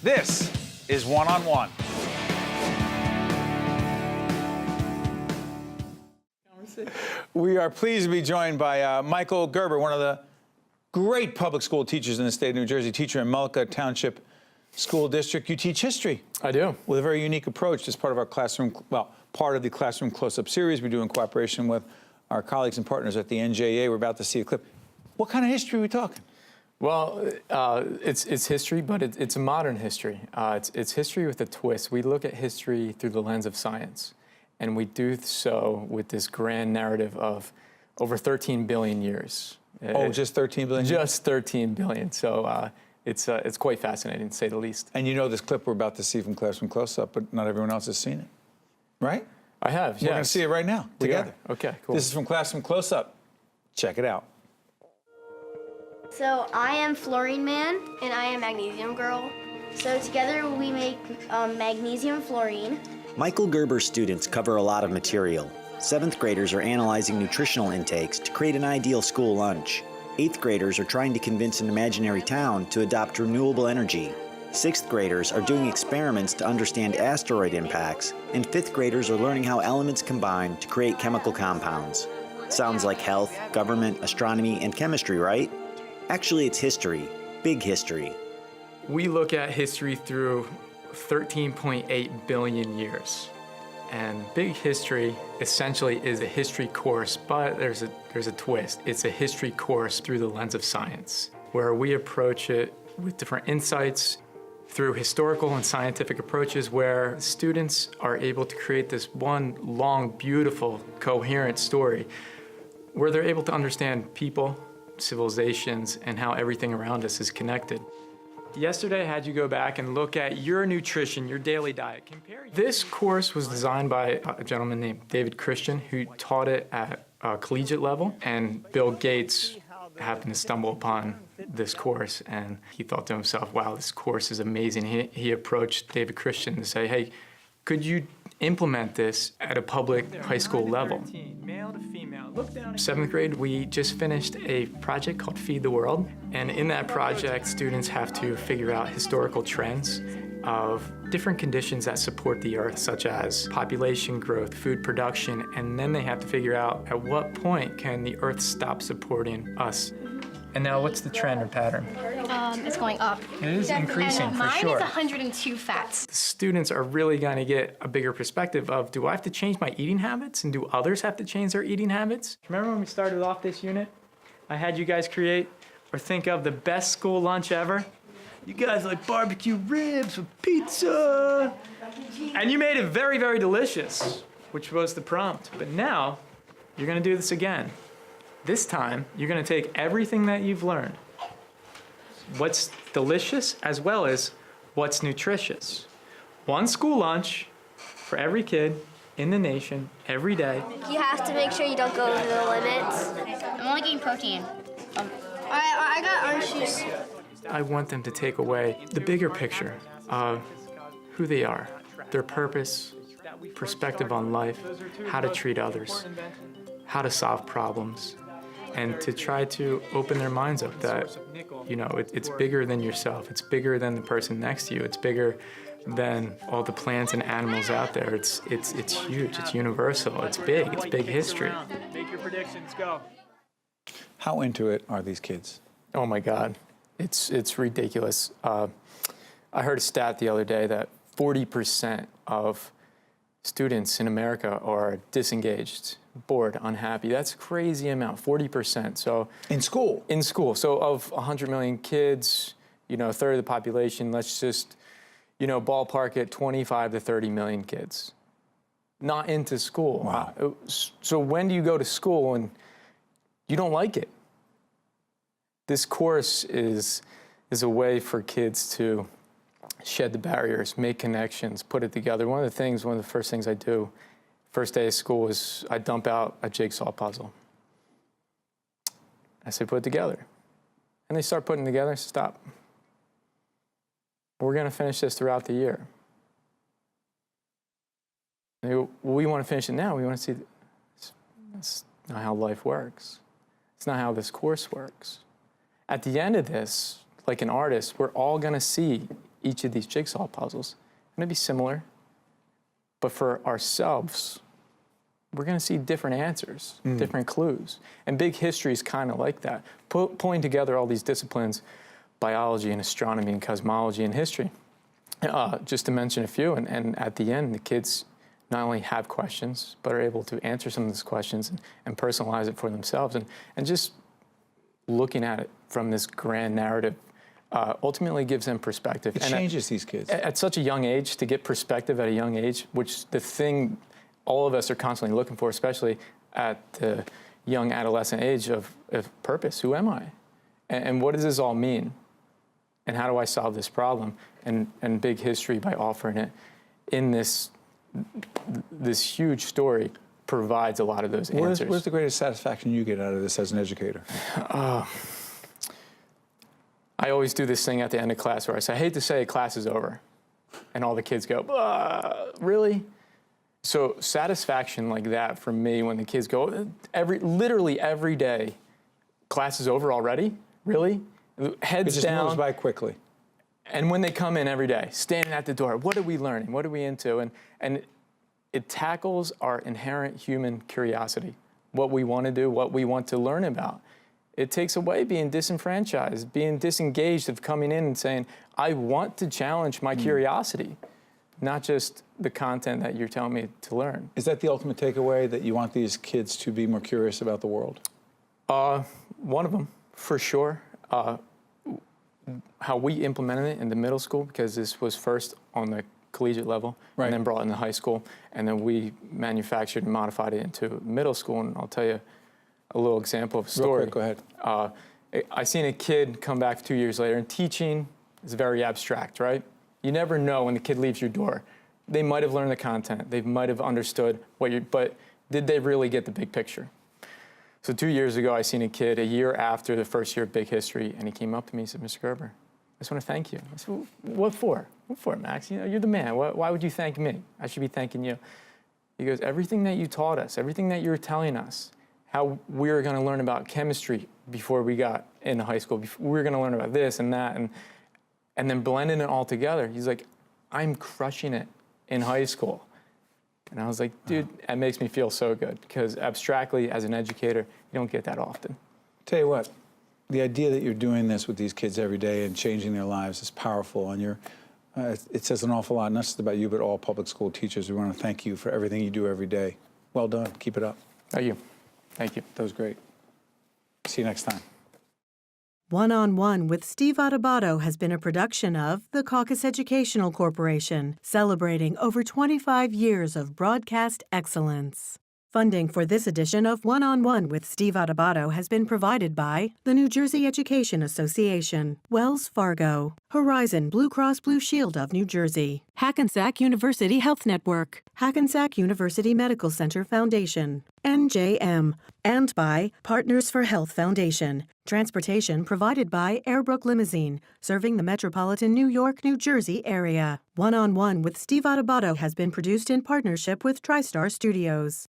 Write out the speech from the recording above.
This is One on One. We are pleased to be joined by Michael Gerber, one of the great public school teachers in the state of New Jersey, teacher in Mullica Township School District. You teach history. I do. With a very unique approach as part of our classroom, well, part of the Classroom Close-Up series we do in cooperation with our colleagues and partners at the NJA. We're about to see a clip. What kind of history are we talking? Well, it's history, but it's a modern history. It's history with a twist. We look at history through the lens of science, and we do so with this grand narrative of over 13 billion years. Just 13 billion? Just 13 billion. So it's quite fascinating, to say the least. And you know this clip we're about to see from Classroom Close-Up, but not everyone else has seen it, right? I have, yes. We're going to see it right now, together. Okay, cool. This is from Classroom Close-Up. Check it out. So I am Fluorine Man, and I am Magnesium Girl. So together we make magnesium fluorine. Michael Gerber students cover a lot of material. 7th graders are analyzing nutritional intakes to create an ideal school lunch. 8th graders are trying to convince an imaginary town to adopt renewable energy. 6th graders are doing experiments to understand asteroid impacts, and 5th graders are learning how elements combine to create chemical compounds. Sounds like health, government, astronomy, and chemistry, right? Actually, it's history. Big history. We look at history through 13.8 billion years. And big history essentially is a history course, but there's a twist. It's a history course through the lens of science, where we approach it with different insights through historical and scientific approaches, where students are able to create this one long, beautiful, coherent story where they're able to understand people, civilizations, and how everything around us is connected. Yesterday, I had you go back and look at your nutrition, your daily diet. This course was designed by a gentleman named David Christian, who taught it at collegiate level, and Bill Gates happened to stumble upon this course, and he thought to himself, wow, this course is amazing. He approached David Christian to say, hey, could you implement this at a public high school level? 7th grade, we just finished a project called Feed the World. And in that project, students have to figure out historical trends of different conditions that support the Earth, such as population growth, food production, and then they have to figure out at what point can the Earth stop supporting us. And now what's the trend or pattern? It's going up. It is increasing, for sure. Mine is 102 fats. The students are really going to get a bigger perspective of, do I have to change my eating habits, and do others have to change their eating habits? Remember when we started off this unit? I had you guys create or think of the best school lunch ever. You guys like barbecue ribs with pizza. And you made it very, very delicious, which was the prompt. But now, you're going to do this again. This time, you're going to take everything that you've learned, what's delicious as well as what's nutritious. One school lunch for every kid in the nation every day. You have to make sure you don't go over the limits. I'm only getting protein. I got orange juice. I want them to take away the bigger picture of who they are, their purpose, perspective on life, how to treat others, how to solve problems, and to try to open their minds up that, you know, it's bigger than yourself. It's bigger than the person next to you. It's bigger than all the plants and animals out there. It's huge. It's universal. It's big history. Make your predictions, go. How into it are these kids? Oh my God, it's ridiculous. I heard a stat the other day that 40% of students in America are disengaged, bored, unhappy. That's a crazy amount, 40%. So in school? In school. So of 100 million kids, you know, a third of the population, let's just, you know, ballpark it 25 to 30 million kids. Not into school. Wow. So when do you go to school and you don't like it? This course is a way for kids to shed the barriers, make connections, put it together. One of the first things I do, first day of school, is I dump out a jigsaw puzzle. I say, put it together. And they start putting it together. I say, stop. We're going to finish this throughout the year. They go, well, we want to finish it now. We want to see. That's not how life works. It's not how this course works. At the end of this, like an artist, we're all going to see each of these jigsaw puzzles. It's going to be similar, but for ourselves, we're going to see different answers, different clues. And big history is kind of like that, pulling together all these disciplines, biology and astronomy and cosmology and history, just to mention a few. And at the end, the kids not only have questions, but are able to answer some of those questions and personalize it for themselves. And just looking at it from this grand narrative ultimately gives them perspective. It changes these kids. At such a young age, to get perspective at a young age, which the thing all of us are constantly looking for, especially at the young adolescent age of purpose. Who am I? And what does this all mean? And how do I solve this problem? And big history, by offering it in this huge story, provides a lot of those answers. Where's the greatest satisfaction you get out of this as an educator? I always do this thing at the end of class where I say, I hate to say it, class is over. And all the kids go, really? So satisfaction like that for me, when the kids go, literally every day, class is over already? Really? Heads It just down. moves by quickly. And when they come in every day, standing at the door, what are we learning? What are we into? And it tackles our inherent human curiosity, what we want to do, what we want to learn about. It takes away being disenfranchised, being disengaged of coming in and saying, I want to challenge my curiosity, not just the content that you're telling me to learn. Is that the ultimate takeaway, that you want these kids to be more curious about the world? One of them, for sure. How we implemented it in the middle school, because this was first on the collegiate level, right, and then brought into high school, and then we manufactured and modified it into middle school. And I'll tell you a little example of a story. Real quick, go ahead. I seen a kid come back 2 years later, and teaching is very abstract, right? You never know when the kid leaves your door. They might have learned the content, they might have understood but did they really get the big picture? So 2 years ago, I seen a kid a year after the first year of big history, and he came up to me and said, Mr. Gerber, I just want to thank you. I said, well, what for? What for, Max? You're the man. Why would you thank me? I should be thanking you. He goes, everything that you taught us, everything that you were telling us, how we were going to learn about chemistry before we got into high school, we were going to learn about this and that, and then blending it all together. He's like, I'm crushing it in high school. And I was like, dude, that makes me feel so good, because abstractly, as an educator, you don't get that often. Tell you what, the idea that you're doing this with these kids every day and changing their lives is powerful, and it says an awful lot, not just about you, but all public school teachers. We want to thank you for everything you do every day. Well done. Keep it up. Thank you. Thank you. That was great. See you next time. One-on-One with Steve Adubato has been a production of the CAUCUS Educational Corporation, celebrating over 25 years of broadcast excellence. Funding for this edition of One-on-One with Steve Adubato has been provided by the New Jersey Education Association, Wells Fargo, Horizon Blue Cross Blue Shield of New Jersey, Hackensack University Health Network, Hackensack University Medical Center Foundation, NJM, and by Partners for Health Foundation. Transportation provided by Airbrook Limousine, serving the metropolitan New York, New Jersey area. One-on-One with Steve Adubato has been produced in partnership with TriStar Studios.